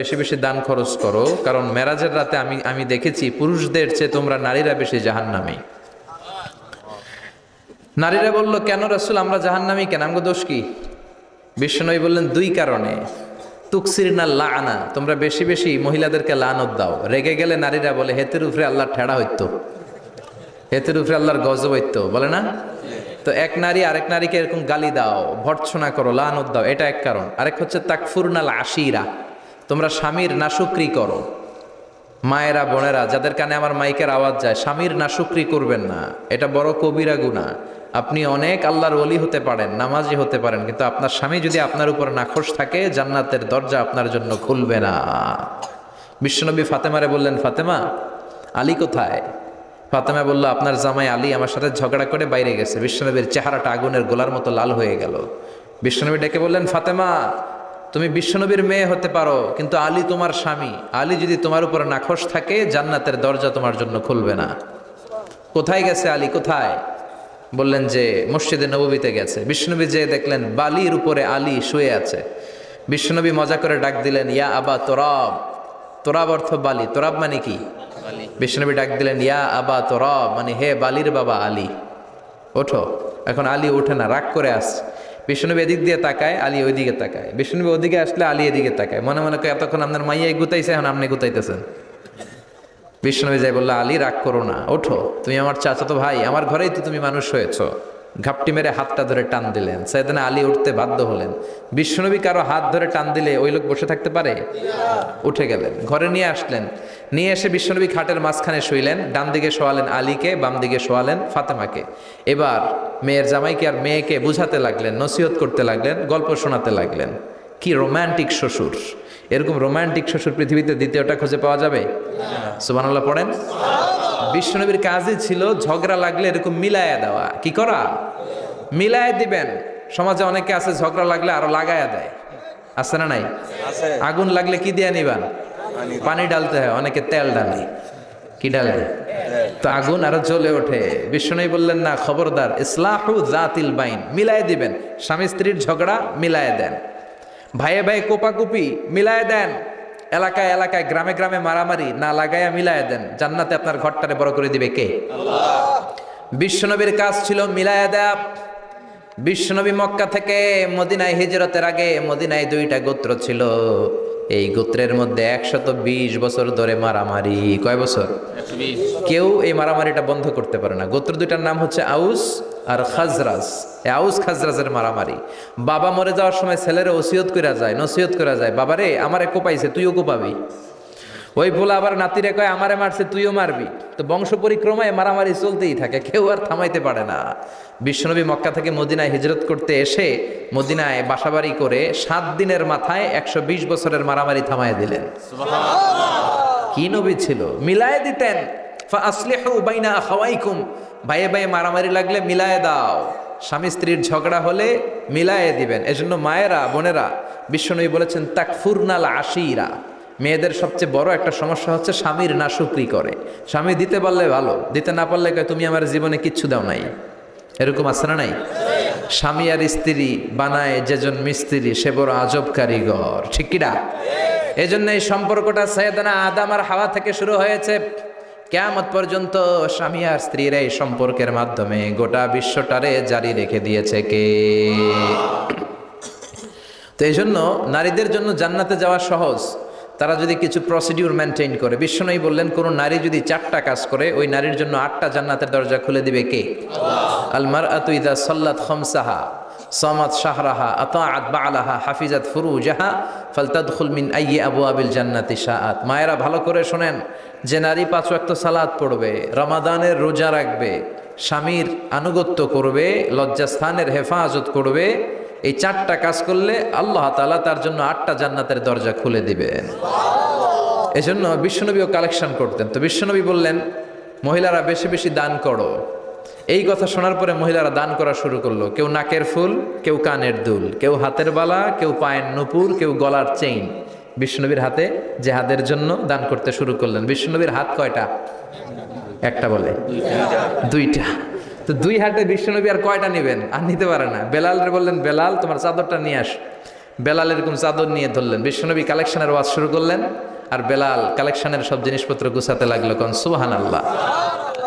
বেশি বেশি দান খরচ করো, কারণ মেরাজের রাতে আমি দেখেছি পুরুষদের চেয়ে তোমরা নারীরা বেশি জাহান্নামী। নারীরা বলল, কেন রাসূল আমরা জাহান্নামী কেন, আমগো দোষ কি? বিশ্বনবী বললেন, দুই কারণে। তুকসিরনা লাআনা, তোমরা বেশি বেশি মহিলাদেরকে লানত দাও। রেগে গেলে নারীরা বলে হেতের উপরে আল্লাহ ঠেড়া হইতো, হেতের উপরে আল্লাহর গজব হইতো, বলে না? তো এক নারী আরেক নারীকে এরকম গালি দাও, ভর্ৎসনা করো, লানত দাও, এটা এক কারণ। আরেক হচ্ছে তাকফুরনাল আশিরা, তোমরা স্বামীর নাশুকরি করো। মায়েরা বোনেরা যাদের কানে আমার মাইকের আওয়াজ যায়, স্বামীর নাশুকরি করবেন না, এটা বড় কবিরা গুনাহ। আপনি অনেক আল্লাহর ওলি হতে পারেন, নামাজি হতে পারেন, কিন্তু আপনার স্বামী যদি আপনার উপর নাখোশ থাকে, জান্নাতের দরজা আপনার জন্য খুলবে না। বিশ্বনবী ফাতেমারে বললেন, ফাতেমা আলী কোথায়? ফাতেমা বলল, আপনার জামাই আলী আমার সাথে ঝগড়া করে বাইরে গেছে। বিশ্বনবীর চেহারাটা আগুনের গোলার মতো লাল হয়ে গেল। বিশ্বনবী ডেকে বললেন, ফাতেমা তুমি বিশ্বনবীর মেয়ে হতে পারো, কিন্তু আলী তোমার স্বামী। আলী যদি তোমার উপর নাখোশ থাকে, জান্নাতের দরজা তোমার জন্য খুলবে না। কোথায় গেছে আলী, কোথায়? বললেন যে মসজিদে নববীতে গেছে। বিশ্বনবী যে দেখলেন বালির উপরে আলী শুয়ে আছে। বিশ্বনবী মজা করে ডাক দিলেন, ইয়া আবা তোরাব। তোরাব অর্থ বালি, তোরাব মানে কি? বিশ্বনবী ডাক দিলেন, ইয়া আবা তোরাব, মানে হে বালির বাবা আলী, ওঠো। এখন আলী ওঠে না, রাগ করে আসছে। বিশ্বনবী এদিক দিয়ে তাকায়, আলী ওইদিকে তাকায়। বিশ্বনবী ওদিকে আসলে আলী এদিকে তাকায়, মনে মনে কয় এতক্ষণ আপনার মাইয়াই গুতাইছে, এখন আপনি গুতাইতেছেন। বিশ্বনবী যাই বললো, আলী রাগ করো না, ওঠো, তুমি আমার চাচাতো ভাই, আমার ঘরেই তো তুমি মানুষ হয়েছো। ঘাপটি মেরে হাতটা ধরে টান দিলেন। সাইয়েদনা আলী উঠতে বাধ্য হলেন। বিশ্বনবী কারো হাত ধরে টান দিলে ওই লোক বসে থাকতে পারে? উঠে গেলেন, ঘরে নিয়ে আসলেন। নিয়ে এসে বিশ্বনবী খাটের মাঝখানে শুইলেন। ডান দিকে শোয়ালেন আলীকে, বাম দিকে শোয়ালেন ফাতেমাকে। এবার মেয়ের জামাইকে আর মেয়েকে বুঝাতে লাগলেন, নসিহত করতে লাগলেন, গল্প শোনাতে লাগলেন। কি রোমান্টিক শ্বশুর! এরকম রোমান্টিক শ্বশুর পৃথিবীতে দ্বিতীয়টা খুঁজে পাওয়া যাবে? সুবহানাল্লাহ পড়েন। বিশ্বনবীর কাজই ছিল ঝগড়া লাগলে এরকম মিলায়া দেওয়া। কি করা? মিলায়া দিবেন। সমাজে অনেকে আছে ঝগড়া লাগলে আরো লাগায়া দেয়, আছে না নাই? আগুন লাগলে কি দিয়ে নিবান? পানি ডালতে হয়, অনেকে তেল ডালে। কি ডালে? তো আগুন আরো জ্বলে ওঠে। বিশ্বনবী বললেন, না, খবরদার, ইসলাহু যাতিল বাইন, মিলায় দিবেন। স্বামী স্ত্রীর ঝগড়া মিলায় দেন, ভাইয়ে ভাই কোপাকুপি মিলায় দেন, এলাকায় এলাকায় গ্রামে গ্রামে মারামারি না লাগাইয়া মিলায় দেন। জান্নাতে আপনার ঘরটারে বড় করে দিবে কে? আল্লাহ। বিশ্বনবীর কাজ ছিল মিলায়া দেয়া। বিশ্বনবী মক্কা থেকে মদিনায় হিজরতের আগে মদিনায় দুইটা গোত্র ছিল। এই গোত্রের মধ্যে 120 বছর ধরে মারামারি। কয় বছর? 120। কেউ এই মারামারিটা বন্ধ করতে পারে না। গোত্র দুইটার নাম হচ্ছে আউস আর খাজরাজ। এই আউস খাজরাজের মারামারি। বাবা মরে যাওয়ার সময় ছেলেরা ওসিয়ত করা যায়, নসিহত করা যায়, বাবারে আমারে কোপাইছে, তুইও কোপাবি। ওই ভোলা আবার নাতিরে কয়, আমারে মারছে, তুইও মারবি। তো বংশ পরিক্রমায় মারামারি চলতেই থাকে, কেউ আর থামাইতে পারে না। বিশ্বনবী মক্কা থেকে মদিনায় হিজরত করতে এসে মদিনায় বাসাবাড়ি করে 7 দিনের মাথায় 120 বছরের মারামারি থামায় দিলেন। কি নবী ছিল! মিলায় দিতেন। ফাসলিহু বাইনা আখাওয়াইকুম, ভাইয়ে ভাইয়ে মারামারি লাগলে মিলায় দাও। স্বামী স্ত্রীর ঝগড়া হলে মিলায়ে দিবেন। এজন্য মায়েরা বোনেরা, বিশ্বনবী বলেছেন তাকফুরনাল আশিরা, মেয়েদের সবচেয়ে বড় একটা সমস্যা হচ্ছে স্বামীর নাশুকরি করে। স্বামী দিতে পারলে ভালো, দিতে না পারলে কয় তুমি আমার জীবনে কিচ্ছু দাও নাই। এরকম আছে না নাই? স্বামী আর স্ত্রী বানায় যেজন মিস্ত্রি, সে বড় আজব কারিগর, ঠিক কিনা? এই জন্য এই সম্পর্কটা সাইয়েদনা আদম আর হাওয়া থেকে শুরু হয়েছে। কিয়ামত পর্যন্ত স্বামী আর স্ত্রীর এই সম্পর্কের মাধ্যমে গোটা বিশ্বটারে জারি রেখে দিয়েছে কে? তো এই জন্য নারীদের জন্য জান্নাতে যাওয়া সহজ, তারা যদি কিছু প্রসিডিউর মেনটেন করে। বিশ্বনবী বললেন, কোন নারী যদি 4টা কাজ করে, ওই নারীর জন্য 8টা জান্নাতের দরজা খুলে দিবে কে? আল মারআতু ইযা সাল্লাত খামসাহা সামাত শাহরাহা আতাআত বা'লাহা হাফিজাত ফুরুজাহা ফালতাদখুল মিন আইয়ি আবওয়াবিল জান্নাতি শাআত। মায়েরা ভালো করে শোনেন, যে নারী 5 ওয়াক্ত সালাত পড়বে, রমাদানের রোজা রাখবে, স্বামীর আনুগত্য করবে, লজ্জাস্থানের হেফাজত করবে, এই 4টা কাজ করলে আল্লাহ তাআলা তার জন্য 8টা জান্নাতের দরজা খুলে দিবেন। এজন্য বিশ্বনবীও কালেকশন করতেন। তো বিশ্বনবী বললেন, মহিলারা বেশি বেশি দান করো। এই কথা শোনার পরে মহিলারা দান করা শুরু করলো। কেউ নাকের ফুল, কেউ কানের দুল, কেউ হাতের বালা, কেউ পায়ের নুপুর, কেউ গলার চেইন বিশ্বনবীর হাতে জেহাদের জন্য দান করতে শুরু করলেন। বিশ্বনবীর হাত কয়টা? একটা বলে দুইটা। তো 2 হাতে বিশ্বনবী আর কয়টা নেবেন? আর নিতে পারে না। বেলালরে বললেন, বেলাল তোমার চাদরটা নিয়ে আস। বেলাল এরকম চাদর নিয়ে ধরলেন, বিশ্বনবী কালেকশনের ওয়াজ শুরু করলেন, আর বেলাল কালেকশনের সব জিনিসপত্র গুছাতে লাগলো। কোন সুবহানাল্লাহ।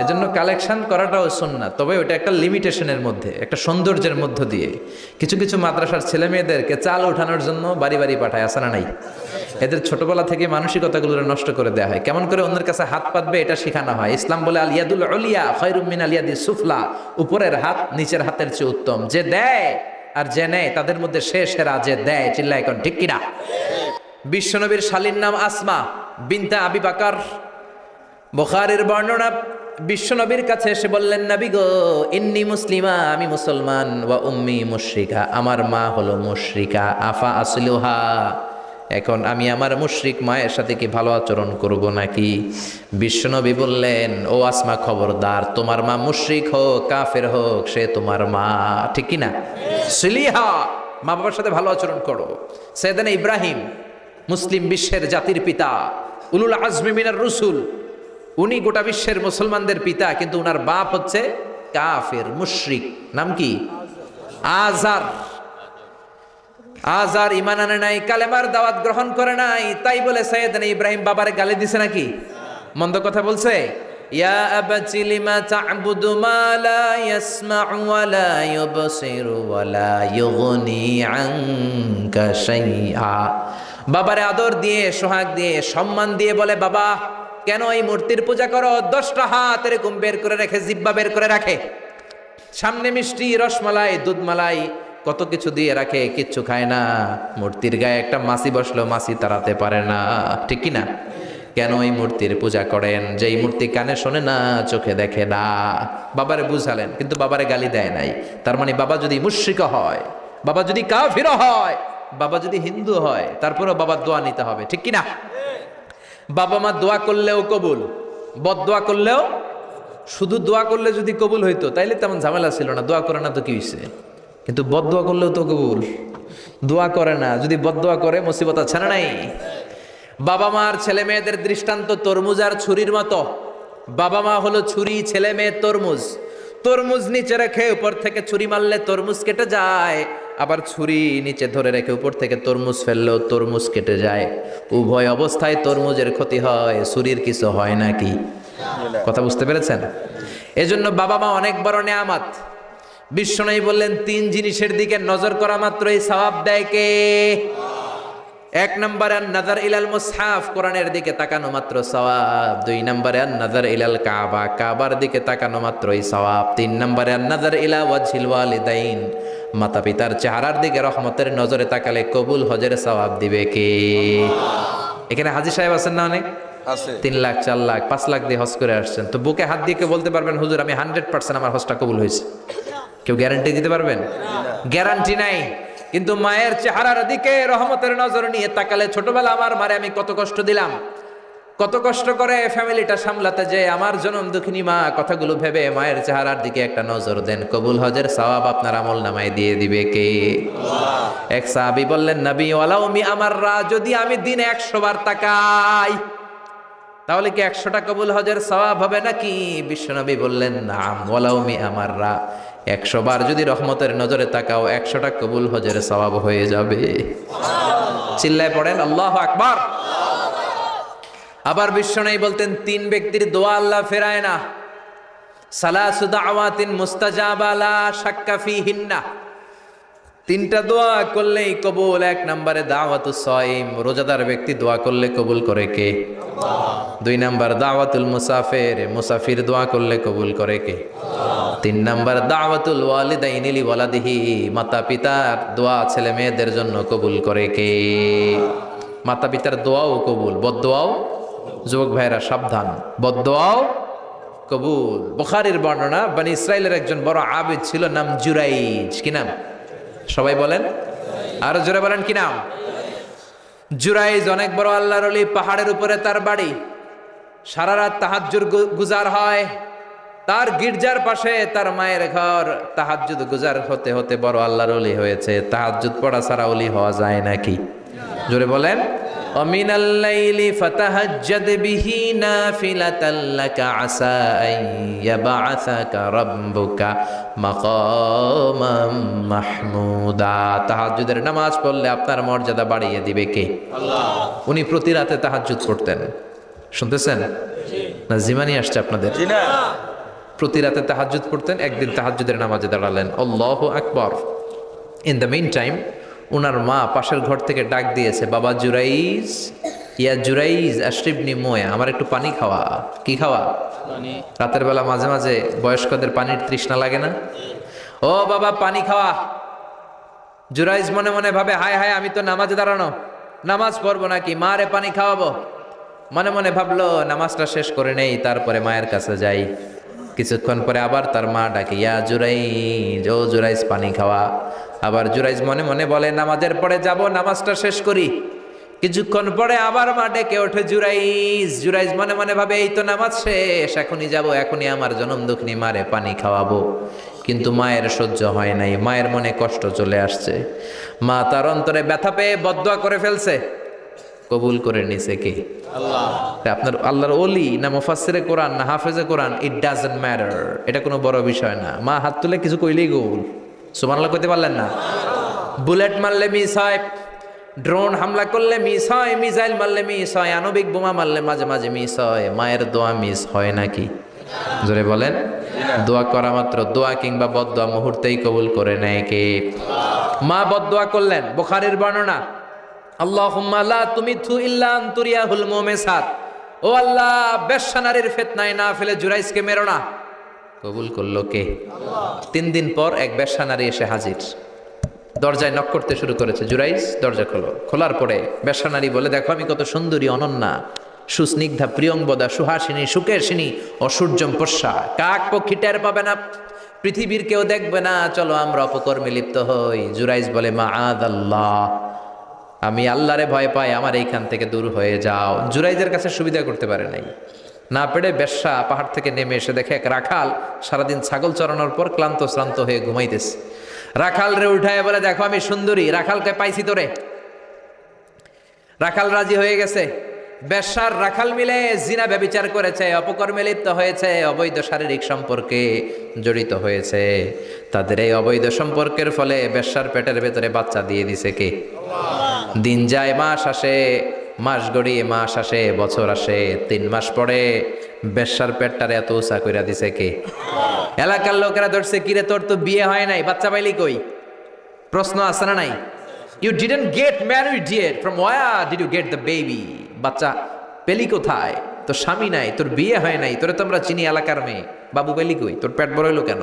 এজন্য কালেকশন করাটাও সুন্নাত, তবে ওটা একটা লিমিটেশনের মধ্যে, একটা সৌন্দর্যের মধ্য দিয়ে। কিছু কিছু মাদ্রাসার ছেলে মেয়েদেরকে চাল ওঠানোর জন্য বাড়ি বাড়ি পাঠায়, আসে না নাই? এদের ছোটবেলা থেকে মানসিকতাগুলো নষ্ট করে দেওয়া হয়, কেমন করে অন্যের কাছে হাত পাতবে এটা শেখানো হয়। ইসলাম বলে আল ইয়াদুল উলিয়া খায়রুম মিনাল ইয়াদিস সুফলা, উপরের হাত নিচের হাতের চেয়ে উত্তম। যে দেয় আর যে নেয় তাদের মধ্যে সে সেরা যে দেয়। চিল্লায় এখন ঠিক কিনা? বিশ্বনবীর শালীর নাম আসমা বিনতে আবি বকর। বুখারীর বর্ণনা, বিশ্বনবীর কাছে এসে বললেন, নবী গো, ইন্নী মুসলিমা, আমি মুসলমান, ওয়া উম্মি মুশরিকা, আমার মা হলো মুশরিকা, আফা আসলুহা, এখন আমি আমার মুশরিক মায়ের সাথে কি ভালো আচরণ করব নাকি? বিশ্বনবী বললেন, ও আসমা খবরদার, তোমার মা মুশরিক হোক কাফের হোক সে তোমার মা, ঠিক কিনা? সিলিহা, মা বাবার সাথে ভালো আচরণ করো। সাইয়েদনা ইব্রাহিম, মুসলিম বিশ্বের জাতির পিতা, উলুল আজমি মিনার রসুল, উনি গোটা বিশ্বের মুসলমানদের পিতা, কিন্তু উনার বাপ হচ্ছে কাফের মুশরিক। নাম কি? আজার। আজার ঈমান আনে নাই, কালেমার দাওয়াত গ্রহণ করে নাই, তাই বলে সাইয়েদনা ইব্রাহিম বাবারে গালি দিছে নাকি? মন্দ কথা বলছে? ইয়া আবাতি লিমা তা'বুদু মা লা ইয়াসমা'ু ওয়া লা ইউবসিরু ওয়া লা ইউগনি আনকা শাইআ। বাবারে আদর দিয়ে, সোহাগ দিয়ে, সম্মান দিয়ে বলে, বাবা কেন এই মূর্তির পূজা করো? 10টা হাত এরকম বের করে রাখে, জিহ্বা বের করে রাখে, সামনে মিষ্টি, রসমালাই, দুধমালাই, কত কিছু দিয়ে রাখে, কিচ্ছু খায় না। মূর্তির গায়ে একটা মাছি বসলো, মাছি তাড়াতে পারে না, ঠিক কি না? কেন এই মূর্তির পূজা করেন? যেই মূর্তি কানে শোনে না, চোখে দেখে না। বাবারে বুঝালেন, কিন্তু বাবারে গালি দেয় নাই। তার মানে বাবা যদি মুশরিক হয়, বাবা যদি কাফির হয়, বাবা যদি হিন্দু হয়, তারপরেও বাবার দোয়া নিতে হবে, ঠিক কি না? বাবা মা দোয়া করলেও কবুল, বদদোয়া করলেও। শুধু দোয়া করলে যদি কবুল হইতো তাইলে তেমন ঝামেলা ছিল না, দোয়া করে না তো কি হইছে? কিন্তু বদদোয়া করলেও তো কবুল, দোয়া করে না, যদি বদদোয়া করে মুসিবত আছে না নাই? বাবা মার ছেলে মেয়েদের দৃষ্টান্ত তরমুজ আর ছুরির মতো। বাবা মা হলো ছুরি, ছেলে মেয়ে তরমুজ। তরমুজ নিচে রেখে উপর থেকে ছুরি মারলে তরমুজ কেটে যায়, আবার ছুরি নিচে ধরে রেখে উপর থেকে তরমুজ ফেললেও তরমুজ কেটে যায়। উভয় অবস্থায় তরমুজের ক্ষতি হয়, ছুরির কিছু হয় নাকি? কথা বুঝতে পেরেছেন? এজন্য বাবা মা অনেক বড় নেয়ামত। বিশ্বনবী বললেন, 3 জিনিসের দিকে নজর করা মাত্রই সওয়াব দেয় কে? 1 নম্বরে আন-নাযার ইলাল মুসহাফ, কোরআনের দিকে তাকানো মাত্র সওয়াব। 2 নম্বরে আন-নাযার ইলাল কাবা, কাবার দিকে তাকানো মাত্রই সওয়াব। 3 নম্বরে আন-নাযার ইলা ওয়াজহিল ওয়ালিদাইন, মাতা পিতার চেহারার দিকে রহমতের নজরে তাকালে কবুল হজের সওয়াব দিবে কে? এখানে হাজী সাহেব আছেন না অনেক? আছে। 3 লাখ, 4 লাখ, 5 লাখ দিয়ে হজ করে আসছেন। তো বুকে হাত দিয়ে কেউ বলতে পারবেন, হুজুর আমি 100% আমার হজটা কবুল হয়েছে? কেউ গ্যারান্টি দিতে পারবেন? গ্যারান্টি নাই। কিন্তু মায়ের চেহারার দিকে রহমতের নজর নিয়ে তাকালে, ছোটবেলা আমার মারে আমি কত কষ্ট দিলাম, কত কষ্ট করে ফ্যামিলিটা সামলাতে, যে আমার জনম দুঃখিনী মা, কথাগুলো ভেবে মায়ের চেহারার দিকে একটা নজর দেন, কবুল হজের সওয়াব আপনার আমল নামায় দিয়ে দিবে কে? এক সাহাবী বললেন, নবী ওয়ালাউ মি আমাররা, যদি আমি দিনে 100 বার তাকাই তাহলে কি 100টা কবুল হজের সওয়াব হবে নাকি? বিশ্বনবী বললেন, নাম, ওয়ালাউ মি আমাররা, 100 বার যদি রহমতের নজরে তাকাও 100টা কবুল হজের সওয়াব হয়ে যাবে। চিল্লায় পড়েন আল্লাহু আকবার। আবার বিশ্বনবী বলতেন, 3 ব্যক্তির দোয়া আল্লাহ ফেরায় না। সালাসু দাওয়াতিন মুস্তাজাবা লা শাক্কা ফিহিন্না, 3টা দোয়া করলেই কবুল। 1 নম্বরে দাওয়াতুস সাইম, রোজাদার ব্যক্তি দোয়া করলে কবুল করে কে? আল্লাহ। 2 নম্বর দাওয়াতুল মুসাফির, মুসাফির দোয়া করলে কবুল করে কে? আল্লাহ। 3 নম্বর দাওয়াতুল ওয়ালিদাইনি লি ওয়ালাদিহি, মাতা পিতার দোয়া ছেলে মেয়েদের জন্য কবুল করে কে? মাতা পিতার দোয়াও কবুল, বদদোয়াও। যুবক ভাইরা সাবধান, বদদোয়াও কবুল। বুখারীর বর্ণনা, বনি ইসরাইলের একজন বড় আবিদ ছিল, নাম জুরাইজ। কি নাম? সবাই বলেন, আর জোরে বলেন, কি নাম? জুরাইজ অনেক বড় আল্লাহর ওলি, পাহাড়ের উপরে তার বাড়ি। সারা রাত তাহাজ্জুদ গুজার হয়। তার গির্জার পাশে তার মায়ের ঘর। তাহাজ্জুদ গুজার হতে হতে বড় আল্লাহর ওলি হয়েছে। তাহাজ্জুদ পড়া ছাড়া ওলি হওয়া যায় নাকি? জোরে বলেন। ومن الليل فتهجد به نافلة لك عسى أن يبعثك ربك مقاما محمودا তাহাজ্জুদের নামাজ পড়লে আপনার মর্যাদা বাড়িয়ে দিবে কে? আল্লাহ। উনি প্রতি রাতে তাহাজ্জুদ পড়তেন, শুনতেছেন না? জিমানি আসছে আপনাদের? জি না। প্রতি রাতে তাহাজ্জুদ পড়তেন, একদিন তাহাজ্জুদের নামাজে দাঁড়ালেন, আল্লাহু আকবার। ইন দ্য মিন টাইম উনার মা পাশের ঘর থেকে ডাক দিয়েছে, বাবা জুরাইজ, ইয়া জুরাইজ আশরিবনি মোয়া, আমার একটু পানি খাওয়া। কি খাওয়া? রাতের বেলা মাঝে মাঝে বয়স্কদের পানির তৃষ্ণা লাগে না? ও বাবা পানি খাওয়া। জুরাইজ মনে মনে ভাবে, হায় হায়, আমি তো নামাজে দাঁড়ানো, নামাজ পড়বো নাকি, মা রে পানি খাওয়াবো। মনে মনে ভাবলো নামাজটা শেষ করে নেই, তারপরে মায়ের কাছে যাই। কিছুক্ষণ পরে আবার তার মা ডাকে, ইয়া জুরাইজ, ও জুরাইজ পানি খাওয়া। আবার জুরাইজ মনে মনে বলে, নামাজের পরে যাব, নামাজটা শেষ করি। কিছুক্ষণ পরে আবার মা ডেকে ওঠে, জুরাইজ। জুরাইজ মনে মনে ভাবে, এই তো নামাজ শেষ, এখনই যাব, এখনই আমার জনম দুঃখিনী মারে পানি খাওয়াবো। কিন্তু মায়ের সহ্য হয় নাই, মায়ের মনে কষ্ট চলে আসছে। মা তার অন্তরে ব্যথা পেয়ে বদদুয়া করে ফেলছে। কবুল করে নিছে কে? আল্লাহ। আপনার আল্লাহর ওলি না মুফাসসিরে কোরআন না হাফেজে কোরআন, ইট ডাজন্ট ম্যাটার, এটা কোনো বড় বিষয় না। মা হাত তুলে কিছু কইলেই কবুল। সুবহানাল্লাহ কইতে পারলেন না? বুলেট মারলে মিস হয়, ড্রোন হামলা করলে মিস হয়, মিসাইল মারলে মিস হয়, আণবিক বোমা মারলে মাঝে মাঝে মিস হয়। মায়ের দোয়া মিস হয় নাকি? জোরে বলেন। দোয়া করা মাত্র, দোয়া কিংবা বদদোয়া মুহূর্তেই কবুল করে নেয় কে? মা বদদোয়া করলেন, বুখারীর বর্ণনা, আল্লাহুম্মা লা তুমিতহু ইল্লা আন তুরিয়াহুল মুমিসাত, ও আল্লাহ বেশ্যা নারীর ফিতনায় না ফেলে জুরাইজকে মেরো না। কবুল করলো কে? আল্লাহ। 3 দিন পর এক বেশ্যা নারী এসে হাজির, দরজায় নক করতে শুরু করেছে। জুরাইজ দরজা খোলো। খোলার পরে বেশ্যা নারী বলে, দেখো আমি কত সুন্দরী, অনন্যা, সুস্নিগ্ধা, প্রিয়ংবদা, সুহাসিনী, সুকেশিনী, অসূর্যম পশ্যা, কাক পক্ষী টের পাবে না, পৃথিবীর কেউ দেখবে না, চলো আমরা অপকর্মে লিপ্ত হই। জুরাইজ বলে, মাআদাল্লাহ, আমি আল্লাহরে ভয় পাই, আমার এইখান থেকে দূর হয়ে যাও। জুরাইজের কাছে সুবিধা করতে পারে নাই, না পেরে বেশ্যা পাহাড় থেকে নেমে এসে দেখে এক রাখাল সারাদিন ছাগল চড়ানোর পর ক্লান্ত শ্রান্ত হয়ে ঘুমাইতেছে। রাখাল রে উঠায় বলে, দেখো আমি সুন্দরী, রাখালকে পাইছি তোরে। রাখাল রাজি হয়ে গেছে। বেশ্যার রাখাল মিলে জিনা ব্যভিচার করেছে, অপকর্মে লিপ্ত হয়েছে, অবৈধ শারীরিক সম্পর্কে জড়িত হয়েছে। তাদের এই অবৈধ সম্পর্কের ফলে বেশ্যার পেটের ভেতরে বাচ্চা দিয়ে দিছে কে? দিন যায়, মাস আসে, মাস গড়িয়ে মাস আসে, বছর আসে, 3 মাস পরে বেশ্যার পেটটারে এত উঁচা কইরা দিছে কে? এলাকার লোকেরা ধরছে, কিরে তোর তো বিয়ে হয় নাই, বাচ্চা পাইলি কই? প্রশ্ন আছে না নাই? You didn't get married yet. From where did you get the baby? বাচ্চা পেলি কোথায়? তোর স্বামী নাই, তোর বিয়ে হয় নাই, তোরে তোমরা চিনি এলাকার মেয়ে, বাবু পেলি কই? তোর পেট বড় হইলো কেন?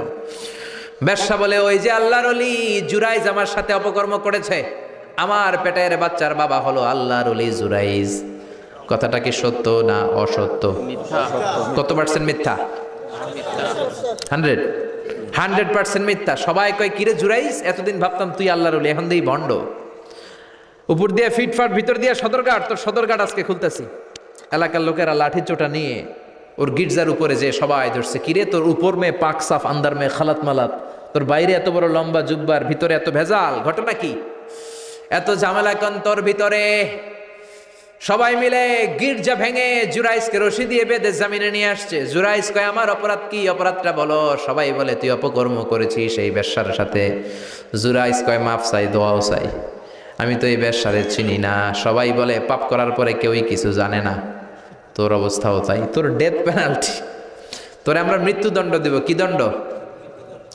বেশ্যা বলে, ওই যে আল্লাহর ওলি জুরাইজ আমার সাথে অপকর্ম করেছে, আমার পেটের বাচ্চার বাবা হলো আল্লাহর ওলি জুরাইজ। কথাটা কি সত্য না অসত্য? মিথ্যা। কত পার্সেন্ট মিথ্যা? 100% মিথ্যা। সবাই কয়, কিরে জুরাইজ, এতদিন ভাবতাম তুই আল্লাহর ওলি, এখন দেই ভণ্ড। উপর দিয়ে ফিটফাট, ভিতর দিয়ে সদরঘাট, তোর সদরঘাট আজকে খুলতেছি। এলাকার লোকেরা লাঠি চোটা নিয়ে ওর গির্জার উপরে যে সবাই ধরছে, কিরে তোর উপর মে পাক সাফ, আন্দার মে খালাত মালাত, তোর বাইরে এত বড় লম্বা জুব্বার, ভিতরে এত ভেজাল, ঘটনা কি? এত ঝামেলা কেন তোর ভিতরে? সবাই মিলে গির্জা ভেঙে জুরাইজকে রশি দিয়ে বেঁধে জামিনে নিয়ে আসছে। জুরাইজ কয়, আমার অপরাধ কি? অপরাধটা বলো। সবাই বলে, তুই অপকর্ম করেছিস সেই বেশ্যার সাথে। জুরাইজ কয়, মাফ চাই, দোয়াও চাই, আমি তো এই বেশ্যারে চিনি না। সবাই বলে, পাপ করার পরে কেউই কিছু জানে না, তোর অবস্থাও তাই, তোর ডেথ পেনাল্টি, তোরে আমরা মৃত্যুদণ্ড দেব। কি দণ্ড?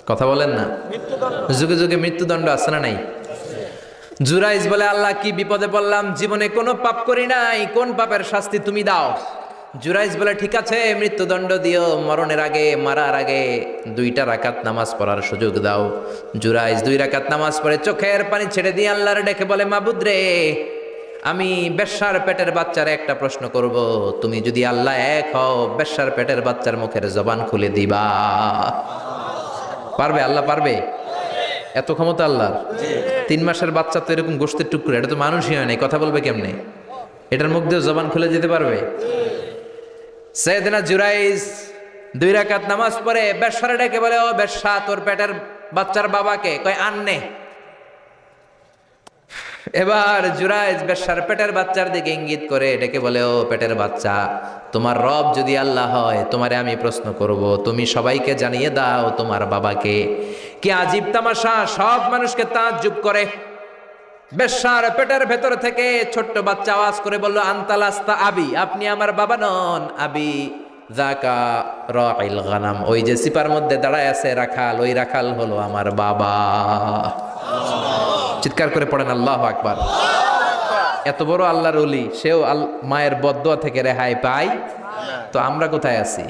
কথা বলেন না। যুগে যুগে মৃত্যুদণ্ড আছে না নাই? জুরাইজ বলে, আল্লাহ কি বিপদে পড়লাম, জীবনে কোনো পাপ করি নাই, কোন পাপের শাস্তি তুমি দাও? জুরাইজ বলে, ঠিক আছে মৃত্যুদণ্ড দিও, মরণের আগে, মারার আগে 2 রাকাত নামাজ পড়ার সুযোগ দাও। জুরাইজ 2 রাকাত নামাজ পড়ে চোখের পানি ছেড়ে দিয়ে আল্লাহর ডেকে বলে, মাবুদ রে, আমি বেশ্যার পেটের বাচ্চার একটা প্রশ্ন করব, তুমি যদি আল্লাহ এক হও, বেশ্যার পেটের বাচ্চার মুখের জবান খুলে দিবা? পারবে? আল্লাহ পারবে? এত ক্ষমতা আল্লাহর। 3 মাসের বাচ্চা তো এরকম গোশতের টুকরো, এটা তো মানুষই হয় নাই, কথা বলবে কেমনে? এটার মুখ দিয়ে জবান খুলে যেতে পারবে? সাইয়েদনা জুরাইজ 2 রাকাত নামাজ পড়ে বেশ্যারে ডেকে বলে, ও বেশ্যা, তোর পেটের বাচ্চার বাবাকে? কয়, আননে। এবার জুরাইজ বেশ্যার পেটের বাচ্চার দিকে ইঙ্গিত করে ডেকে বলে, ও পেটের বাচ্চা, তোমার রব যদি আল্লাহ হয় তোমারে আমি প্রশ্ন করব, তুমি সবাইকে জানিয়ে দাও তোমার বাবাকে। কি আজীব তামাশা, সব মানুষকে তাজ্জুব করে। বেশ্যার পেটের ভেতর থেকে ছোট্ট বাচ্চা আওয়াজ করে বলল, আনতালাস্তা আবি, আপনি আমার বাবা নন। আবি যাকা রাইল গানাম, ওই যে সিপার মধ্যে দাঁড়ায় আছে রাখাল, ওই রাখাল হলো আমার বাবা। চিৎকার করে পড়েন আল্লাহু আকবার। এত বড় আল্লাহর ওলি, সেও মায়ের বদদোয়া থেকে রেহাই পায়। তো আমরা কোথায় আছি?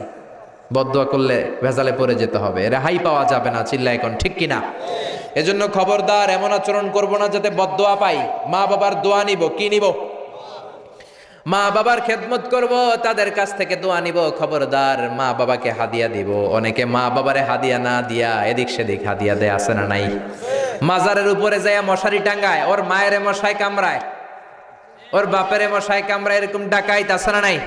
বদদোয়া করলে ভেজালে পড়ে যেতে হবে, রেহাই পাওয়া যাবে না। চিল্লায় এখন ঠিক কিনা? এজন্য খবরদার এমন আচরণ করব না যাতে বদদোয়া পাই। মা বাবার দোয়া নিব, কি নিব? মা বাবার খেদমত করব, তাদের কাছ থেকে দোয়া নিব। খবরদার মা বাবাকে হাদিয়া দিব। অনেকে মা বাবারে হাদিয়া না দিয়া এদিক সেদিক হাদিয়া দেয়, আছে না নাই? মাজারের উপরে যায় মশারি টাঙ্গায়, ওর মায়ের মশায় কামড়ায়, ওর বাপের মশায় কামড়ায়, এরকম ডাকাইত আছে না নাই?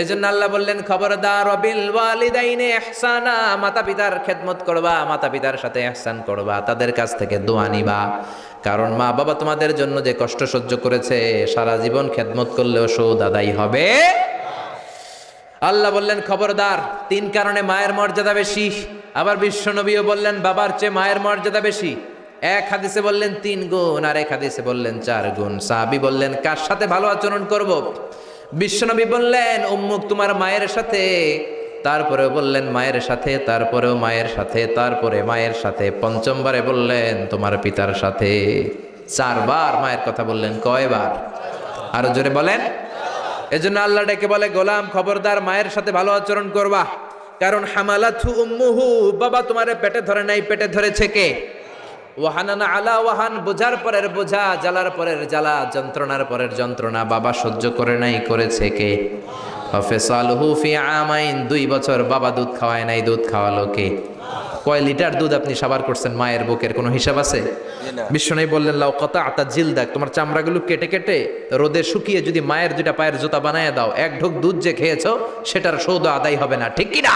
এজন্য আল্লাহ বললেন, খবরদার বিল ওয়ালিদাইনি ইহসানা, মাতা পিতার খেদমত করবা, মাতা পিতার সাথে ইহসান করবা, তাদের কাছ থেকে দোয়া নিবা। কারণ মা বাবা তোমাদের জন্য যে কষ্ট সহ্য করেছে, সারা জীবন খেদমত করলেও সুদ আদায় হবে। আল্লাহ বললেন খবরদার, 3 কারণে মায়ের মর্যাদা বেশি। আবার বিশ্বনবীও বললেন বাবার চেয়ে মায়ের মর্যাদা বেশি। এক হাদিসে বললেন 3 গুণ, আর এক হাদিসে বললেন 4 গুণ। সাহাবী বললেন কার সাথে ভালো আচরণ করব? বিশ্বনবী বললেন উম্মুক, তোমার মায়ের সাথে। তারপরেও বললেন মায়ের সাথে, তারপরেও মায়ের সাথে, তারপরে মায়ের সাথে, পঞ্চমবারে বললেন তোমার পিতার সাথে। 4 বার মায়ের কথা বললেন। কয়বার? আরো জোরে বলেন। এজন্য আল্লাহ ডেকে বলে, গোলাম খবরদার মায়ের সাথে ভালো আচরণ করবা। কারণ হামালাথু উম্মুহু, বাবা তোমারে পেটে ধরে নাই, পেটে ধরেছে কে? ওয়াহানানা আলা ওয়াহান, বোঝার পরের বোঝা, জ্বালার পরের জ্বালা, যন্ত্রণার পরের যন্ত্রণা বাবা সহ্য করে নাই, করেছে কে? ফাসালহু ফি আমাইন, 2 বছর বাবা দুধ খাওয়ায় নাই, দুধ খাওয়ালো কে? কয় লিটার দুধ আপনি সাবার করছেন মায়ের বুকের, কোনো হিসাব আছে? বিশ্বনবী বললেন, লাউ কাতাআতা জিলদাক, তোমার চামড়াগুলো কেটে কেটে রোদে শুকিয়ে যদি মায়ের 2টা পায়ের জুতা বানায় দাও, 1 ঢোক দুধ যে খেয়েছো সেটার সৌদ আদায় হবে না, ঠিক কি না?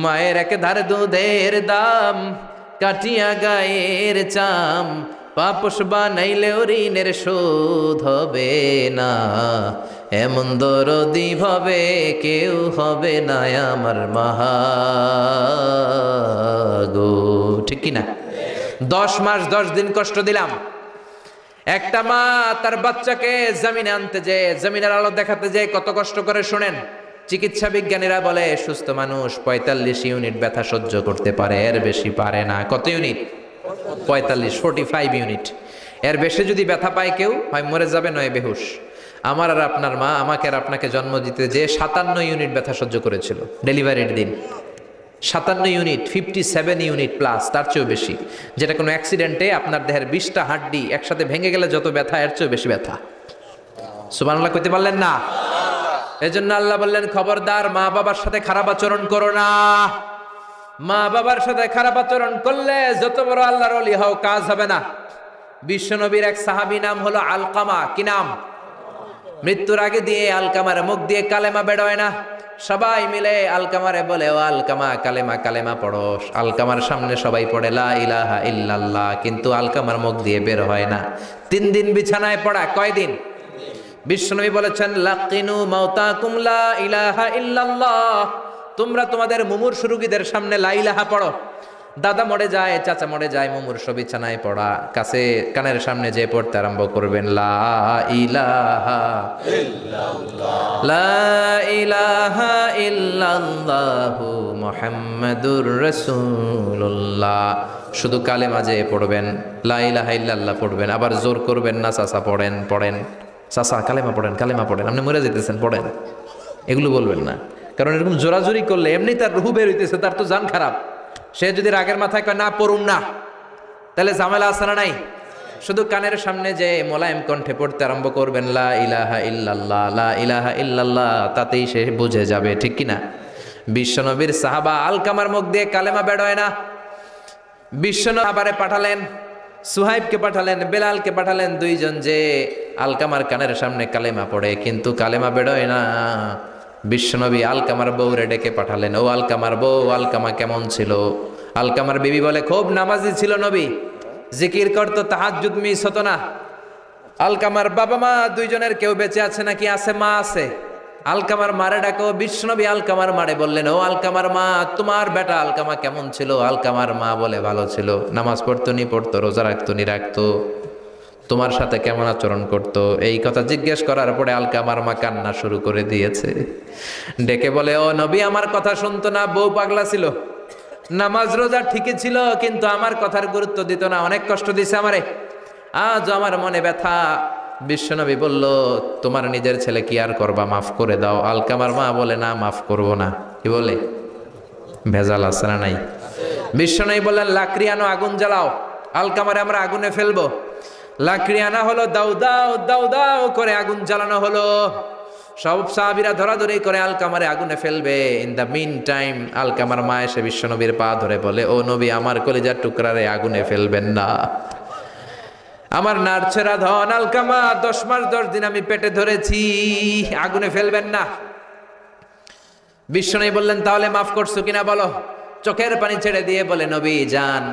মায়ের একেধারে দুধের দাম, কাটিয়া গায়ের চাম, পাপস বানাইলেও ঋণের শোধ হবে না। এমন দরদি ভাবে কেউ হবে না আমার মাগো, ঠিক কি না? 10 মাস 10 দিন কষ্ট দিলাম। একটা মা তার বাচ্চাকে জমিনে আনতে যে, জমিনের আলো দেখাতে যে কত কষ্ট করে, শুনেন। চিকিৎসা বিজ্ঞানীরা বলে সুস্থ মানুষ 45 ইউনিট ব্যথা সহ্য করতে পারে, এর বেশি পারে না। কত ইউনিট? 45 ইউনিট। এর বেশি যদি ব্যথা পায় কেউ, হয় মরে যাবে নয় বেহুশ। আমার আর আপনার মা আমাকে আর আপনাকে জন্ম দিতে যে 57 ইউনিট ব্যথা সহ্য করেছিল ডেলিভারির দিন। 57 ইউনিট, 57 ইউনিট প্লাস, তার চেয়েও বেশি। যেটা কোনো অ্যাক্সিডেন্টে আপনার দেহের 20টা হাড্ডি একসাথে ভেঙে গেলে যত ব্যথা, এর চেয়েও বেশি ব্যথা। সুবহানাল্লাহ কইতে পারলেন না? এজন্য আল্লাহ বললেন খবরদার মা বাবার সাথে খারাপ আচরণ করো না। মা বাবার সাথে খারাপ আচরণ করলে যত বড় আল্লাহর ওলি হও, কাজ হবে না। বিশ্বনবীর এক সাহাবী নাম হলো আলকামা। কি নাম? মৃত্যুর আগে দিয়ে আলকামার মুখ দিয়ে কালেমা বেরোয় না। সবাই মিলে আলকামারে বলে, ও আলকামা কালেমা, কালেমা পড়ো। আলকামার সামনে সবাই পড়ে লা ইলাহা ইল্লাল্লাহ, কিন্তু আলকামার মুখ দিয়ে বের হয় না। 3 দিন বিছানায় পড়া। কয়দিন? বিশ্বনবী বলেছেন, লাকিনু মাউতাকুম লা ইলাহা ইল্লাল্লাহ, তোমরা তোমাদের মুমূর্ষু রোগীদের সামনে লা ইলাহা পড়ো। দাদা মরে যায়, চাচা মরে যায়, মুমূর্ষু বিছানায় পড়া, কাছে কানের সামনে যে পড়তে আরম্ভ করবেন, লা ইলাহা ইল্লাল্লাহ, লা ইলাহা ইল্লাল্লাহু মুহাম্মাদুর রাসূলুল্লাহ। শুধু কালেমা যে পড়বেন, লা ইলাহা ইল্লাল্লাহ পড়বেন, আবার জোর করবেন না, চাচা পড়েন পড়েন, চাচা কালেমা পড়েন, কালেমা পড়েন, আপনি মরে যেতেছেন পড়েন, এগুলো বলবেন না। কারণ এরকম জোরাজোরি করলে এমনি তার রুহু বের হইতেছে, তার তো জান খারাপ। সে যদি রাগের মাথায় কয় না পড়ুম না, তাহলে ঝামেলা আছে না নাই? শুধু কানের সামনে যে মোলায়েম কণ্ঠে পড়তে আরম্ভ করবেন, লা ইলাহা ইল্লাল্লাহ, লা ইলাহা ইল্লাল্লাহ, তাতেই সে বুঝে যাবে, ঠিক কিনা? বিশ্বনবীর সাহাবা আলকামার মুখ দিয়ে কালেমা বেরোয় না। বিশ্বনবী আবারে পাঠালেন, সুহাইবকে পাঠালেন, বেলালকে পাঠালেন, 2 জন যে আলকামার কানের সামনে কালেমা পড়ে, কিন্তু কালেমা বেরোয় না। বিশ্বনবী আলকামার বউরে ডেকে পাঠালেন, ও আলকামার বউ, আলকামা কেমন ছিল? আলকামার বিবি বলে, খুব নামাজি ছিল নবী, জিকির করতো, তাহাজ্জুদ মিস হতো না। আলকামার বাবা মা দুইজনের কেউ বেঁচে আছে নাকি? আছে, মা আছে। আলকামার মারে ডাকো, বিশ্বনবী আলকামার মারে বললেন, ও আলকামার মা, তোমার বেটা আলকামা কেমন ছিল? আলকামার মা বলে, ভালো ছিল, নামাজ পড়তো নি পড়তো, রোজা রাখতো নি রাখতো, তোমার সাথে কেমন আচরণ করত? এই কথা জিজ্ঞেস করার পরে আলকামার মা কান্না শুরু করে দিয়েছে। ডেকে বলে, ও নবী, আমার কথা শুনতো না, বউ পাগলা ছিল, নামাজ রোজা ঠিকই ছিল, কিন্তু আমার কথার গুরুত্ব দিত না, অনেক কষ্ট দিছে আমারে, আজ আমার মনে ব্যথা। বিশ্বনবী বলল, তোমার নিজের ছেলে কি আর করবা, মাফ করে দাও। আলকামার মা বলে, না, মাফ করব না। কি বলে? ভেজাল আছে না নাই? বিশ্বনবী বললেন, লাকড়ি আনো, আগুন জ্বালাও, আলকামারে আমরা আগুনে ফেলবো। লাকড়ি আনা হলো, দাও দাও দাও দাও করে আগুন জ্বালানো হলো। সব সাহাবীরা ধরাধরি করে আলকামারে আগুনে ফেলবে। ইন দ্য মিন টাইম আলকামার মা এসে বিশ্বনবীর পা ধরে বলে, ও নবী, আমার কলিজার টুকরারে আগুনে ফেলবেন না, আমার নারছেরা ধন আলকামা, 10 মাস 10 দিন আমি পেটে ধরেছি, আগুনে ফেলবেন না। বিশ্বনবী বললেন, তাহলে মাফ করছো কিনা বলো। চোখের পানি ছেড়ে দিয়ে বলে, নবী যান,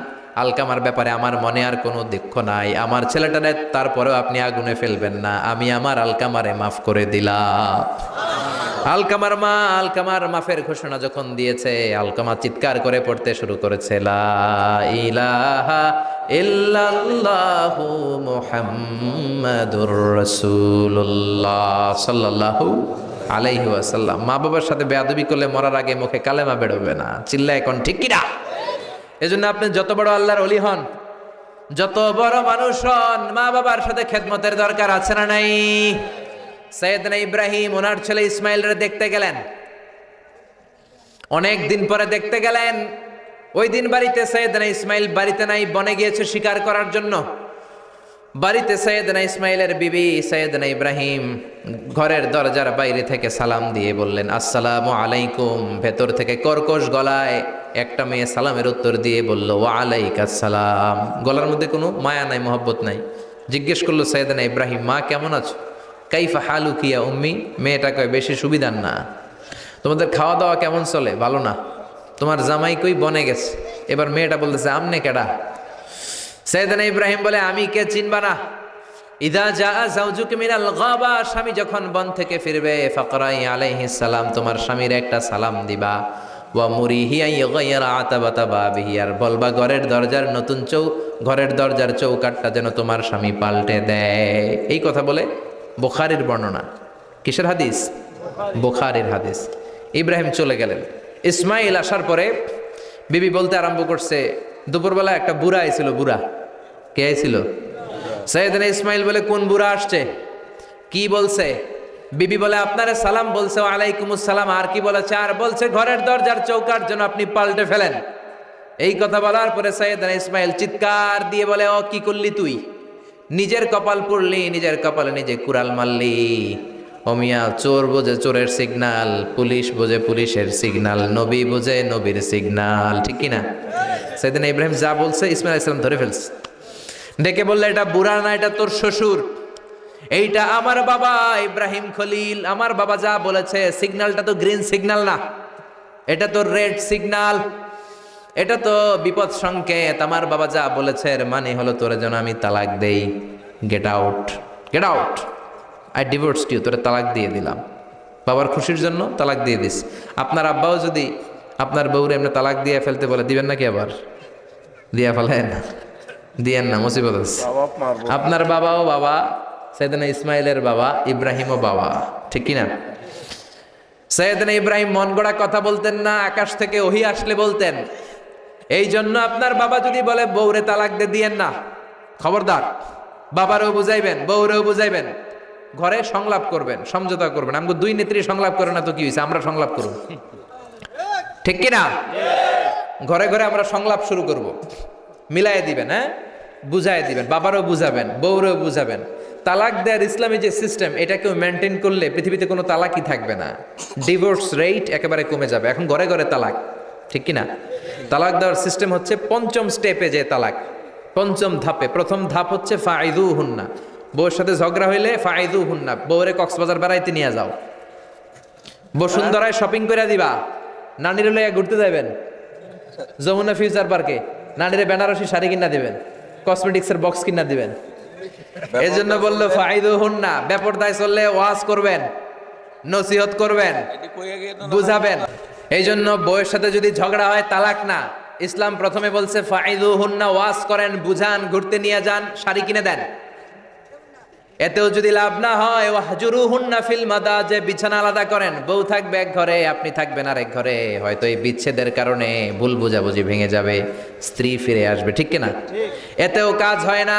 আলকামার ব্যাপারে আমার মনে আর কোনো দুঃখ নাই, আমার ছেলেটারে তারপরেও আপনি আগুনে ফেলবেন না, আমি আমার আলকামারে মাফ করে দিলাম। আলকামার মা আলকামার মাফের ঘোষণা যখন দিয়েছে, আলকামা চিৎকার করে পড়তে শুরু করেছে, লা ইলাহা ইল্লাল্লাহু মুহাম্মাদুর রাসূলুল্লাহ সাল্লাল্লাহু আলাইহি ওয়াসাল্লাম। মা বাবার সাথে বেয়াদবি করলে মরার আগে মুখে কালেমা বেরোবে না। চিল্লা এখন ঠিক কিনা? এজন্য আপনি যত বড় আল্লাহর ওলি হন, যত বড় মানুষ হন, মা বাবার সাথে খেদমতের দরকার আছে না নাই? সৈয়দনা ইব্রাহিম ওনার ছেলে ইসমাইলরে দেখতে গেলেন, অনেক দিন পরে দেখতে গেলেন। ওই দিন বাড়িতে সৈয়দনা ইসমাইল বাড়িতে নাই, বনে গিয়েছে শিকার করার জন্য। বাড়িতে সৈয়দনা ইসমাইলের বিবি সৈয়দনা ইব্রাহিম ঘরের দরজার বাইরে থেকে সালাম দিয়ে বললেন, আসসালামু আলাইকুম। ভেতর থেকে কর্কশ গলায় একটা মেয়ে সালামের উত্তর দিয়ে বলল, ওয়া আলাইকাস সালাম। গলার মধ্যে কোনো মায়া নাই, মহব্বত নাই। জিজ্ঞেস করলো সৈয়দনা ইব্রাহিম, মা কেমন আছো? কাইফা হালুকি ইয়া উম্মি। মেয়েটা কয়, বেশি সুবিধার না, তোমাদের খাওয়া দাওয়া কেমন চলে? ভালো না। তোমার জামাই কই? বনে গেছে। এবার মেয়েটা বলতেছে, আমনে কেডা? সৈয়দনা ইব্রাহিম বলে, আমি কে চিনবা না? ইদা জা যাওজুক মিনাল গাবা, স্বামী যখন বন থেকে ফিরবে, ফাকরাই আলাইহিস সালাম, তোমার স্বামীর একটা সালাম দিবা। ওয়া মুরিহি আইগাইরা আতাবাতা বাবিহি, আর বলবা ঘরের দরজার চৌকাটটা যেন তোমার স্বামী পাল্টে দেয়। এই কথা বলে বুখারীর বর্ণনা। কিসের হাদিস? বুখারীর হাদিস। ইব্রাহিম চলে গেলেন। ইসমাইল আসার পরে বিবি বলতে আরম্ভ করছে, দুপুরবেলা একটা বুড়া আইছিল। বুড়া কে আইছিল? সৈয়দনা ইসমাইল বলে, কোন বুড়া আসছে? কি বলছে? বিবি বলে, আপনারে সালাম বলছে, ওয়ালাইকুমুস সালাম। আর কি বলেছে? আর বলছে ঘরের দরজার চৌকাট যেন আপনি পাল্টে ফেলেন। এই কথা বলার পরে সৈয়দনা ইসমাইল চিৎকার দিয়ে বলে, ও কি করলি তুই? নিজের কপাল পুড়লি, নিজের কপালে নিজে কুড়াল মারলি। অমিয়া, চোর বোঝে চোরের সিগনাল, পুলিশ বোঝে পুলিশের সিগনাল, নবী বোঝে নবীর সিগনাল। ঠিক কিনা? সৈয়দনা ইব্রাহিম যা বলছে ইসমাইল আলাইহিস সালাম ধরে ফেলছে। ডেকে বললে, এটা বুড়া না, এটা তোর শ্বশুর, এইটা আমার বাবা ইব্রাহিম খলিল। আমার বাবা যা বলেছে, সিগন্যালটা তো গ্রিন সিগন্যাল না, এটা তো রেড সিগন্যাল, এটা তো বিপদ সংকেত। আমার বাবা যা বলেছে এর মানে হলো তোরে যেন আমি তালাক দেই। Get out, get out, I divorced you, তোরে তালাক দিয়ে দিলাম। বাবার খুশির জন্য তালাক দিয়ে দিস। আপনার আব্বাও যদি আপনার বউরে এমনি তালাক দিয়ে ফেলতে বলে, দিবেন নাকি? আবার দিয়া ফেলেন, দিয়েন না, মুসিবত আছে। আপনার বাবাও বাবা, সৈয়দনা ইসমাইলের বাবা, ইব্রাহিমও বাবা। ঠিক কিনা? সৈয়দনা ইব্রাহিম মন গড়া কথা বলতেন না, আকাশ থেকে ওহী আসলে বলতেন। এই জন্য আপনার বাবা যদি বলে বউরে তালাক দিয়েন না, খবরদার, বাবারেও বুঝাইবেন, বউরেও বুঝাইবেন, ঘরে সংলাপ করবেন, সমঝোতা করবেন। আমাকে দুই নেত্রী সংলাপ করে না তো কি হয়েছে, আমরা সংলাপ করব। ঠিক কিনা? ঘরে ঘরে আমরা সংলাপ শুরু করব, মিলাই দিবেন, হ্যাঁ, বুঝাই দিবেন, বাবারও বুঝাবেন, বউরেও বুঝাবেন। তালাক দেওয়ার ইসলামী যে সিস্টেম, এটাকেও মেনটেন করলে পৃথিবীতে কোনো তালাকই থাকবে না। ডিভোর্স রেট একেবারে কমে যাবে। এখন ঘরে ঘরে তালাক। ঠিক কিনা? তালাক দেওয়ার সিস্টেম হচ্ছে পঞ্চম স্টেপে যে তালাক, পঞ্চম ধাপে। প্রথম ধাপ হচ্ছে ফাইদু হুন্না, বউর সাথে ঝগড়া হইলে ফাইদু হুন্না, বউরে কক্সবাজার বেড়াইতে নিয়ে যাও, বসুন্ধরায় শপিং করে দিবা, নানিরে লইয়া ঘুরতে যাবেন, যমুনা ফিউচার পার্কে নানিরে বেনারসি শাড়ি কিনা দিবেন, কসমেটিক্সের বক্স কিনা দিবেন। এই জন্য বললো ফাইদুহুন্না, বেপরদায় চললে ওয়াজ করবেন, নসিহত করবেন, বুঝাবেন। এই জন্য বউয়ের সাথে যদি ঝগড়া হয় তালাক না, ইসলাম প্রথমে বলছে ফাইদুহুন্না, ওয়াজ করেন, বুঝান, ঘুরতে নিয়ে যান, শাড়ি কিনে দেন। এতেও যদি লাভ না হয় ওয়াহজুরুহুন্না ফিল মাদাজি, বিছানা আলাদা করেন, বউ থাকবে এক ঘরে, আপনি থাকবেন আরেক ঘরে। হয়তো এই বিচ্ছেদের কারণে ভুল বোঝাবুঝি ভেঙে যাবে, স্ত্রী ফিরে আসবে, ঠিক কিনা? এতেও কাজ হয় না।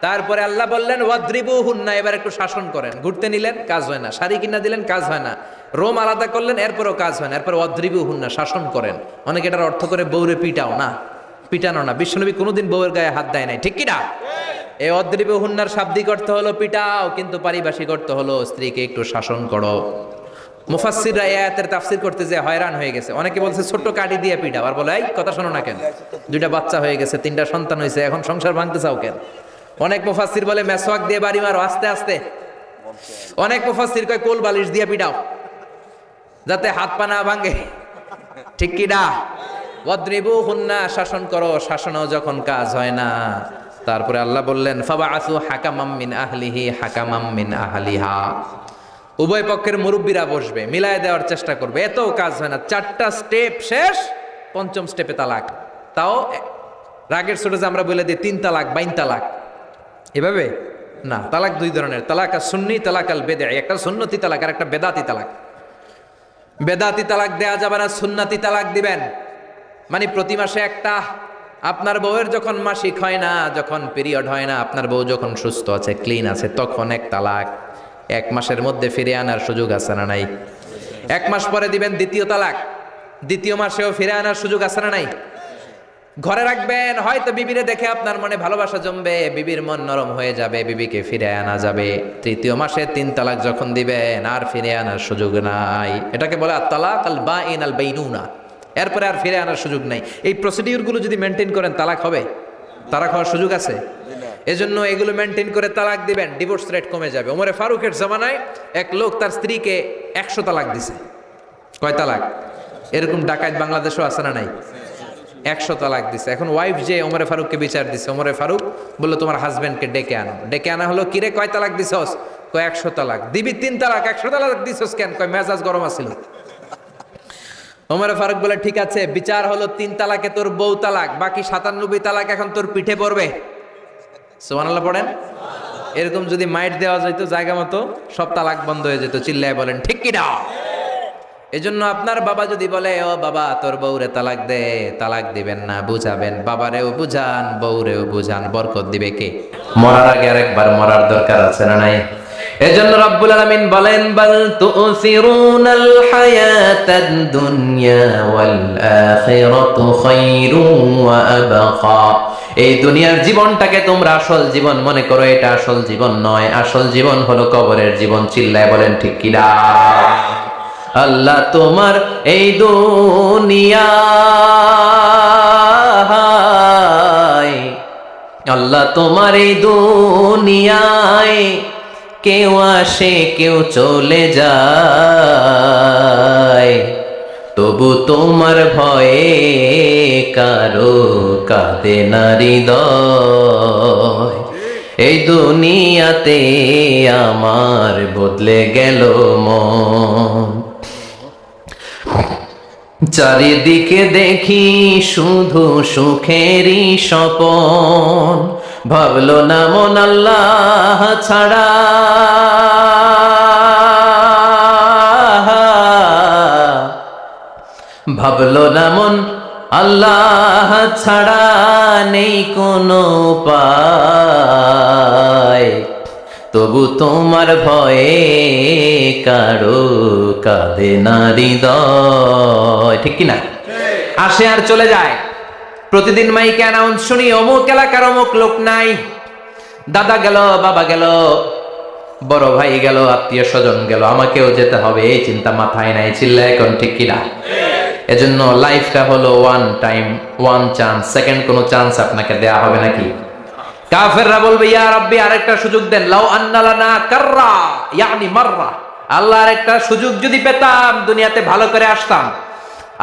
তারপরে আল্লাহ বললেন ওয়াদ্রিবুহুন্না, এবার একটু শাসন করেন। ঘুরতে নিলেন, কাজ হয় না। শাড়ি কিনা দিলেন, কাজ হয় না। রোম আলাদা করলেন, এরপরও কাজ হয় না। এরপর ওয়াদ্রিবুহুন্না, শাসন করেন। অনেকে এটার অর্থ করে বউরে পিটাও না, পিটানো না। বিশ্বনবী কোনোদিন বউয়ের গায়ে হাত দেয় নাই, ঠিক কিনা? এই অদ্রিবুহুন্নার শাব্দিক অর্থ হলো পিটাও, কিন্তু পারিভাষিক অর্থ হলো স্ত্রীকে একটু শাসন করো। মুফাসসিররা এই আয়াতের তাফসীর করতে যে হয়রান হয়ে গেছে। অনেকে বলছে ছোট্ট কাঠি দিয়ে পিটাও, আর বলে এই কথা শোনো না কেন, দুইটা বাচ্চা হয়ে গেছে, 3টা সন্তান হয়েছে, এখন সংসার ভাঙতে চাও কেন? অনেক মুফাসসির বলে মেসওয়াক দিয়ে বাড়ি মারো আস্তে আস্তে। অনেক মুফাসসির কয় কোল বালিশ দিয়ে পিটাও, যাতে হাত পা না ভাঙে, ঠিক কি না? ওয়াদ্রিবুহুন্না, শাসন করো। শাসনও যখন কাজ হয় না, তারপরে আল্লাহ বললেন ফাবাআসু হাকামাম মিন আহলিহি হাকামাম মিন আহলিহা, উভয় পক্ষের মুরব্বীরা বসবে, মিলায় দেওয়ার চেষ্টা করবে। এতও কাজ হয় না, 4টা স্টেপ শেষ, 5ম স্টেপে তালাক। তাও রাগের ছোটে যে আমরা বলে দিই 3 তালাক 22 তালাক, এভাবে না। তালাক 2 ধরনের, তালাক আর সুন্নি, তালাক আল বেদঈ। একটা সুন্নতি তালাক আর একটা বেদাতি তালাক। বেদাতি তালাক দেয়া যাবে না, সুন্নতি তালাক দিবেন। মানে প্রতি মাসে একটা। আপনার বউয়ের যখন মাসিক হয় না, যখন পিরিয়ড হয় না, আপনার বউ যখন সুস্থ আছে, ক্লিন আছে, তখন এক তালাক। 1 মাসের মধ্যে ফিরে আনার সুযোগ আছে না নাই? 1 মাস পরে দিবেন দ্বিতীয় তালাক। 2য় মাসেও ফিরে আনার সুযোগ আছে না নাই? ঘরে রাখবেন, হয়তো বিবিরে দেখে আপনার মনে ভালোবাসা জমবে, বিবির মন নরম হয়ে যাবে, বিবিকে ফিরে আনা যাবে। 3য় মাসে 3 তালাক যখন দিবেন, আর ফিরে আনার সুযোগ নাই। এটাকে বলে আত-তালাক আল বাঈন আল বাইনুনা। এরপরে আর ফিরে আনার সুযোগ নাই। এই প্রসিডিউরগুলো যদি মেনটেন করেন, তালাক হবে? তালাক হওয়ার সুযোগ আছে? এজন্য এগুলো মেনটেন করে তালাক দিবেন, ডিভোর্স রেট কমে যাবে। ওমরে ফারুকের জামানায় এক লোক তার স্ত্রীকে 100 তালাক দিছে। কয় তালাক? এরকম ডাকাত বাংলাদেশও আছে না নাই? 100 তালাক দিছে। এখন ওয়াইফ যে ওমরে ফারুককে বিচার দিছে, ওমরে ফারুক বললো তোমার হাজবেন্ডকে ডেকে আনো। ডেকে আনা হলো, কিরে কয় তালাক দিছস? কয় 100 তালাক। দিবি 3 তালাক, 100 তালাক দিছস কেন? কয় মেজাজ গরম আছিল। ওমরে ফারুক বলে ঠিক আছে, বিচার হলো 3 তালাকে তোর বউ তালাক, বাকি 97 তালাক এখন তোর পিঠে পড়বে। সুবহানাল্লাহ পড়েন। এরকম যদি মাইট দেওয়া যেত জায়গা মতো, সব তালাক বন্ধ হয়ে যেত। চিল্লায় বলেন ঠিক কি না? এজন্য আপনার বাবা যদি বলে ও বাবা তোর বউরে তালাক দে, তালাক দিবেন না, বুঝাবেন। বাবারেও বুঝান, বউরেও বুঝান, বরকত দিবে কে? মরার আগে আরেকবার মরার দরকার আছে না নাই? এজন্য রব্বুল আলামিন বলেন বাল তুসিরুনাল হায়াতাদ দুনিয়া ওয়াল আখিরাতু খায়রুন ওয়া আবকা। এই দুনিয়ার জীবনটাকে তোমরা আসল জীবন মনে করো, এটা আসল জীবন নয়। আসল জীবন হলো কবরের জীবন। চিল্লায় বলেন ঠিক কি না? আল্লাহ তোমার এই দুনিয়ায়, আল্লাহ তোমার এই দুনিয়ায় কেউ আসে কেউ চলে যায়, তবু তোমার ভয়ে কারো কাঁদে না হৃদয়। এই দুনিয়াতে আমার বদলে গেল মন, চারিদিকে দেখি শুধু সুখেরই স্বপন। ভাবলো না মন আল্লাহ ছাড়া, ভাবলো না মন আল্লাহ ছাড়া নেই কোনো উপায়, তবু তোমার ভয়ে কারো কাঁদে না হৃদয়। ঠিক কিনা? আসে আর চলে যায়। প্রতিদিন মাইকে অ্যানাউন্স শুনি অমুক এলাকার অমুক লোক নাই। দাদা গেল, বাবা গেল, বড় ভাই গেল, আত্মীয় স্বজন গেল, আমাকেও যেতে হবে, এই চিন্তা মাথায় নাই। চিল্লা এখন ঠিক কিনা? এজন্য লাইফটা হলো one time, one chance. Second কোনো চান্স আপনাকে দেয়া হবে নাকি? কাফেররা বলবে ইয়া রাব্বি আরেকটা সুযোগ দেন, লাউ আন্না লানা কাররা ইয়ানি মাররা। আল্লাহ আরেকটা সুযোগ যদি পেতাম, দুনিয়াতে ভালো করে আসতাম।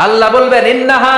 আল্লাহ বলবেন ইন্নাহা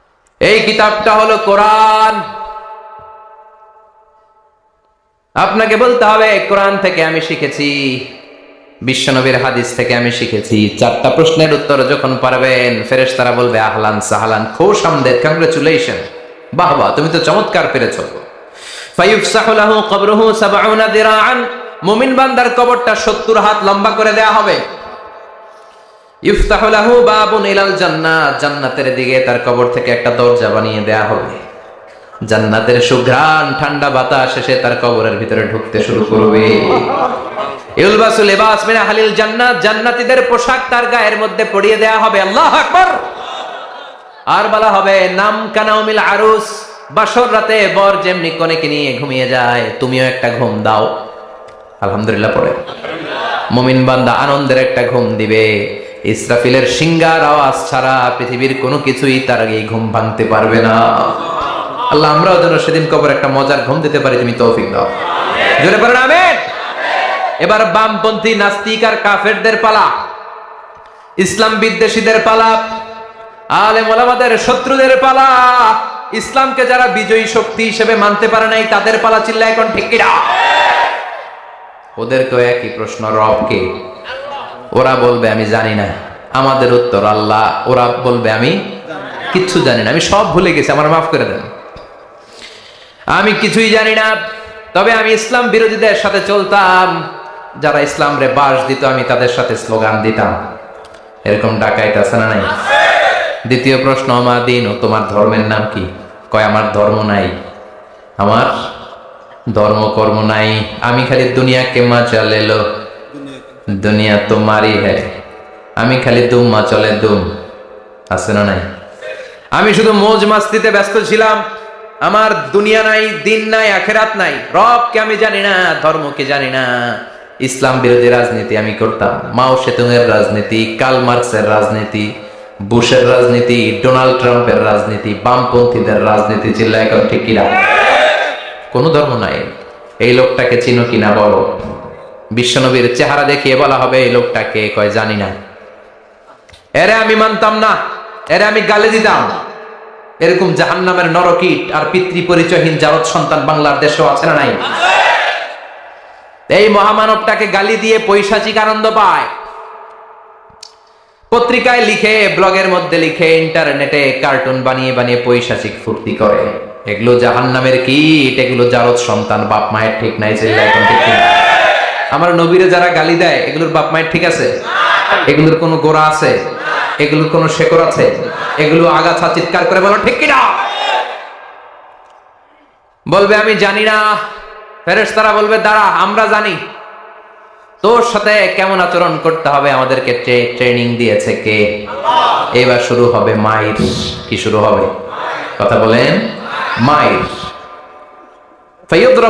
এই কিতাবটা হলো কোরআন। আপনাকে বলতে হবে কোরআন থেকে আমি শিখেছি, বিশ্বনবীর হাদিস থেকে আমি শিখেছি। 4টা প্রশ্নের উত্তর যখন পারবেন, ফেরেশতারা বলবে আহলান সাহলান, খুশ আমদের, কংগ্রেচুলেশন, বাহ বাহ, তুমি তো চমৎকার পেরেছো। ফায়ুফসাহু লাহু কবরুহু 70 দিরাআন, মুমিন বান্দার কবরটা 70 হাত লম্বা করে দেয়া হবে। ইফতাহু লাহু বাবুন ইলাল জান্নাহ, জান্নাতের দিকে তার কবর থেকে একটা দরজা বানিয়ে দেয়া হবে। জান্নাতের সুঘ্রাণ ঠান্ডা বাতাস এসে তার কবরের ভিতরে ঢুকতে শুরু করবে। ইউলবাসু লিবাস মিন আহলিল জান্নাত, জান্নাতীদের পোশাক তার গায়ের মধ্যে পরিয়ে দেয়া হবে। আল্লাহু আকবার। আর বলা হবে নাম কানাউমিল আরুস, বাসর রাতে বর যেমনি কনেকে নিয়ে ঘুমিয়ে যায়, তুমিও একটা ঘুম দাও। আলহামদুলিল্লাহ পড়ে মুমিন বান্দা আনন্দের একটা ঘুম দিবে। ইসরাফিলের সিংগার আওয়াজ ছাড়া পৃথিবীর কোনো কিছুই তার আগে ঘুম ভাঙতে পারবে না। আল্লাহ আমরাও যেন সেদিন কবর একটা মজার ঘুম দিতে পারি, তুমি তৌফিক দাও। জোরে বলেন আমিন। এবার বামপন্থী নাস্তিক আর কাফেরদের পালা, ইসলাম বিদ্বেষীদের পালা, আলেম ওলামাদের শত্রুদের পালা, ইসলামকে যারা বিজয়ী শক্তি হিসেবে মানতে পারে নাই তাদের পালা। চিল্লা এখন ঠিক কিনা? ওদেরকেও একই প্রশ্ন, রব কে? ওরা বলবে আমি জানি না। আমাদের উত্তর আল্লাহ। ওরা বলবে আমি কিচ্ছু জানি না, আমি সব ভুলে গেছি, আমার মাফ করে দেন, আমি কিছুই জানি না। তবে আমি ইসলাম বিরোধীদের সাথে চলতাম, যারা ইসলাম রে বাস দিত আমি তাদের সাথে স্লোগান দিতাম। এরকম ডাকাইত আছে না নাই? দ্বিতীয় প্রশ্ন, আমার দিন ও তোমার ধর্মের নাম কি? কয় আমার ধর্ম নাই, আমার ধর্ম কর্ম নাই, আমি খালি দুনিয়া কে মজা লেলো, দুনিয়া তোমারই হ্যায়, আমি খালি দুম মা চলে দুম। আছে না নাই? আমি শুধু মৌজ মাস্তিতে ব্যস্ত ছিলাম, আমার দুনিয়া নাই, দিন নাই, আখেরাত নাই, রবকে আমি জানি না, ধর্মকে জানি না। ইসলাম বিরোধী রাজনীতি আমি করতাম, মাও সেতুংয়ের রাজনীতি, কার্ল মার্কসের রাজনীতি, বুশের রাজনীতি, ডোনাল্ড ট্রাম্পের রাজনীতি, বামপন্থীদের রাজনীতি। চিল্লা এখন ঠিক কিনা? কোন ধর্ম নাই। এই লোকটাকে চিনো কিনা বলো। বিশ্বনবীর চেহারা দেখিয়ে বলা হবে এই লোকটাকে, কয় জানি না। এরে আমি মানতাম না, এরে আমি গালি দিতাম। এরকম জাহান্নামের নরকীট আর পিতৃ পরিচয়হীন জারদ সন্তান বাংলার দেশেও আছে না নাই? এই মহামানবটাকে গালি দিয়ে পৈশাচিক আনন্দ পায়। পত্রিকায় লিখে, ব্লগের মধ্যে লিখে, ইন্টারনেটে কার্টুন বানিয়ে বানিয়ে পৈশাচিক ফুর্তি করে। এগুলো জাহান্নামের কীট, এগুলো জারদ সন্তান, বাপ মায়ের ঠিক নাই। চিল্লা এখন ঠিক কিনা? আমার নবীরে যারা গালি দেয় এগুলোর বাপ মায়ের ঠিক আছে? এগুলোর কোনো গোড়া আছে? এগুলোর কোনো শেকড় আছে? এগুলো আগাছা চিৎকার করে বলো ঠিক কিনা? বলবে আমি জানি না। ফেরেশতারা বলবে দাঁড়া, আমরা জানি। তোর সাথে কেমন আচরণ করতে হবে আমাদেরকে ট্রেনিং দিয়েছে কে? এবার শুরু হবে মাইর। কি শুরু হবে? কথা বলেন। মাইর। ফায়ুদরাবু